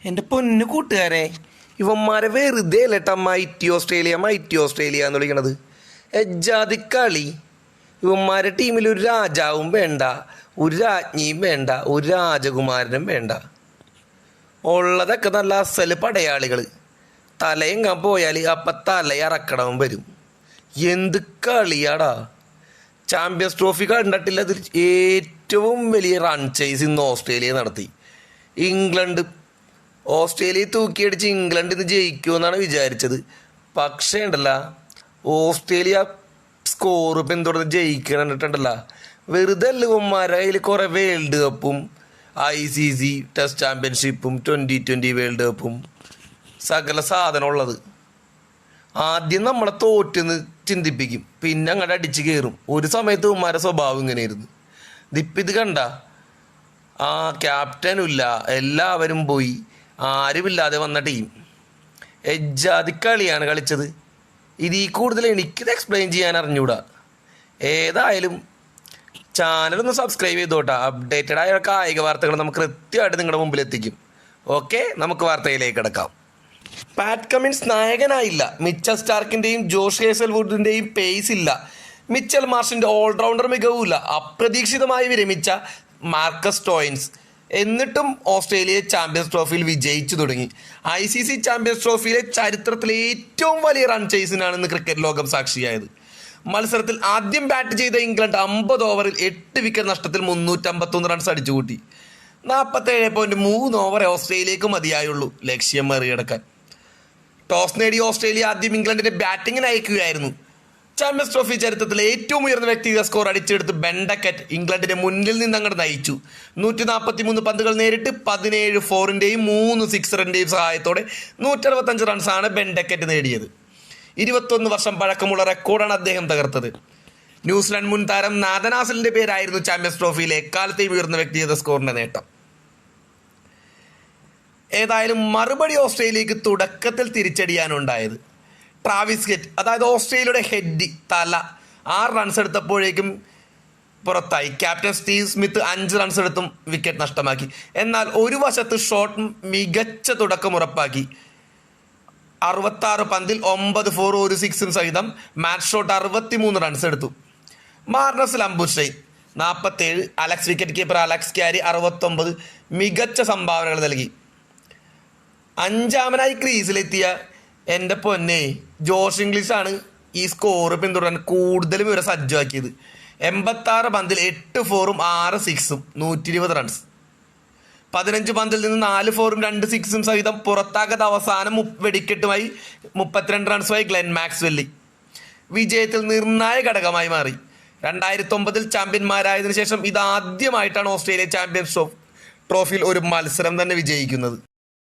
എൻ്റെ പൊന്നു കൂട്ടുകാരെ, ഇവന്മാരെ വെറുതെ അല്ലേട്ടാ മൈറ്റി ഓസ്ട്രേലിയ എന്ന് വിളിക്കണത്. എജ്ജാതി കളി. ഇവന്മാരെ ടീമിൽ ഒരു രാജാവും വേണ്ട, ഒരു രാജ്ഞിയും വേണ്ട, ഒരു രാജകുമാരനും വേണ്ട. ഉള്ളതൊക്കെ നല്ല അസല് പടയാളികൾ. തലയെങ്ങാൻ പോയാൽ അപ്പം തലയിറക്കണവും വരും. എന്ത് കളിയാടാ! ചാമ്പ്യൻസ് ട്രോഫി കണ്ടിട്ടില്ല. അതിൽ ഏറ്റവും വലിയ റൺ ചേസ് ഇന്ന് ഓസ്ട്രേലിയ നടത്തി. ഇംഗ്ലണ്ട് ഓസ്ട്രേലിയയെ തൂക്കിയടിച്ച് ഇംഗ്ലണ്ട് ഇന്ന് ജയിക്കുമെന്നാണ് വിചാരിച്ചത്. പക്ഷേ ഉണ്ടല്ല, ഓസ്ട്രേലിയ സ്കോർ പിന്തുടർന്ന് ജയിക്കണിട്ടുണ്ടല്ല. വെറുതെ അല്ല ഇവന്മാരെ കയ്യിൽ കുറേ വേൾഡ് കപ്പും ICC ടെസ്റ്റ് ചാമ്പ്യൻഷിപ്പും 2020 വേൾഡ് കപ്പും സകല സാധനം ഉള്ളത്. ആദ്യം നമ്മളെ തോറ്റെന്ന് ചിന്തിപ്പിക്കും, പിന്നെ അങ്ങോട്ട് അടിച്ച് കയറും. ഒരു സമയത്ത് ഇവന്മാരുടെ സ്വഭാവം ഇങ്ങനെയായിരുന്നു. ഇത് കണ്ട, ആ ക്യാപ്റ്റനും ഇല്ല, എല്ലാവരും പോയി, ആരുമില്ലാതെ വന്ന ടീം. എജ്ജാതി കളിയാണ് കളിച്ചത്. ഇതിൽ കൂടുതൽ എനിക്കിത് എക്സ്പ്ലെയിൻ ചെയ്യാൻ അറിഞ്ഞൂടാ. ഏതായാലും ചാനലൊന്ന് സബ്സ്ക്രൈബ് ചെയ്തോട്ടാ. അപ്ഡേറ്റഡ് ആയ കായിക വാർത്തകൾ നമുക്ക് കൃത്യമായിട്ട് നിങ്ങളുടെ മുമ്പിൽ എത്തിക്കും. ഓക്കെ, നമുക്ക് വാർത്തയിലേക്ക് കിടക്കാം. പാറ്റ് കമിൻസ് നായകനായില്ല. മിച്ചൽ സ്റ്റാർക്കിൻ്റെയും ജോഷ് ഹേസൽവുഡിൻ്റെയും പേസ് ഇല്ല. മിച്ചൽ മാർഷിൻ്റെ ഓൾറൗണ്ടർ മികവുമില്ല. അപ്രതീക്ഷിതമായി വിരമിച്ച മാർക്കസ് സ്റ്റോയിൻസ്. എന്നിട്ടും ഓസ്ട്രേലിയ ചാമ്പ്യൻസ് ട്രോഫിയിൽ വിജയിച്ചു തുടങ്ങി. ICC ചാമ്പ്യൻസ് ട്രോഫിയിലെ ചരിത്രത്തിലെ ഏറ്റവും വലിയ റൺ ചേസിനാണ് ഇന്ന് ക്രിക്കറ്റ് ലോകം സാക്ഷിയായത്. മത്സരത്തിൽ ആദ്യം ബാറ്റ് ചെയ്ത ഇംഗ്ലണ്ട് 50 ഓവറിൽ 8 വിക്കറ്റ് നഷ്ടത്തിൽ 351 റൺസ് അടിച്ചുകൂട്ടി. 47.3 ഓവർ ഓസ്ട്രേലിയക്ക് മതിയായുള്ളൂ ലക്ഷ്യം മറികടക്കാൻ. ടോസ് നേടിയ ഓസ്ട്രേലിയ ആദ്യം ഇംഗ്ലണ്ടിനെ ബാറ്റിങ്ങിന് അയക്കുകയായിരുന്നു. ചാമ്പ്യൻസ് ട്രോഫി ചരിത്രത്തിലെ ഏറ്റവും ഉയർന്ന വ്യക്തിഗത സ്കോർ അടിച്ചെടുത്ത് ബെൻഡക്കറ്റ് ഇംഗ്ലണ്ടിനെ മുന്നിൽ നിന്ന് അങ്ങോട്ട് നയിച്ചു. 143 പന്തുകൾ നേരിട്ട് 17 ഫോറിൻ്റെയും 3 സിക്സറിൻ്റെയും സഹായത്തോടെ 165 റൺസാണ് ബെൻഡക്കറ്റ് നേടിയത്. 21 വർഷം പഴക്കമുള്ള റെക്കോർഡാണ് അദ്ദേഹം തകർത്തത്. ന്യൂസിലാൻഡ് മുൻ താരം നാഥൻ ആസലിൻ്റെ പേരായിരുന്നു ചാമ്പ്യൻസ് ട്രോഫിയിലെ എക്കാലത്തെയും ഉയർന്ന വ്യക്തിഗത സ്കോറിൻ്റെ നേട്ടം. ഏതായാലും മറുപടി ഓസ്ട്രേലിയക്ക് തുടക്കത്തിൽ തിരിച്ചടിയാനുണ്ടായത്. ട്രാവിസ് ഹെഡ്, അതായത് ഓസ്ട്രേലിയയുടെ ഹെഡ്, തല 6 റൺസ് എടുത്തപ്പോഴേക്കും പുറത്തായി. ക്യാപ്റ്റൻ സ്റ്റീവ് സ്മിത്ത് 5 റൺസ് എടുത്തും വിക്കറ്റ് നഷ്ടമാക്കി. എന്നാൽ ഒരു വശത്ത് ഷോട്ട് മികച്ച തുടക്കം ഉറപ്പാക്കി. 66 പന്തിൽ 9 ഫോർ 1 സിക്സും സഹിതം മാച്ച് ഷോട്ട് 63 റൺസ് എടുത്തു. Marnus Labuschagne 47, Alex wicket keeper Alex Carey 69 മികച്ച സംഭാവനകൾ നൽകി. 5-ാമനായി ക്രീസിലെത്തിയ എൻ്റെ പൊന്നെ ജോഷ് ഇംഗ്ലീഷാണ് ഈ സ്കോർ പിന്തുടരാൻ കൂടുതലും ഇവരെ സജ്ജമാക്കിയത്. 86 പന്തിൽ 8 ഫോറും 6 സിക്സും 120 റൺസ്. 15 പന്തിൽ നിന്ന് 4 ഫോറും 2 സിക്സും സഹിതം പുറത്താകാത്ത അവസാനം വെടിക്കെട്ടുമായി 32 റൺസുമായി ഗ്ലെൻ മാക്സ്വെല്ലി വിജയത്തിൽ നിർണായക ഘടകമായി മാറി. 2009 ചാമ്പ്യന്മാരായതിനു ശേഷം ഇതാദ്യമായിട്ടാണ് ഓസ്ട്രേലിയ ചാമ്പ്യൻസ് ട്രോഫിയിൽ ഒരു മത്സരം തന്നെ വിജയിക്കുന്നത്.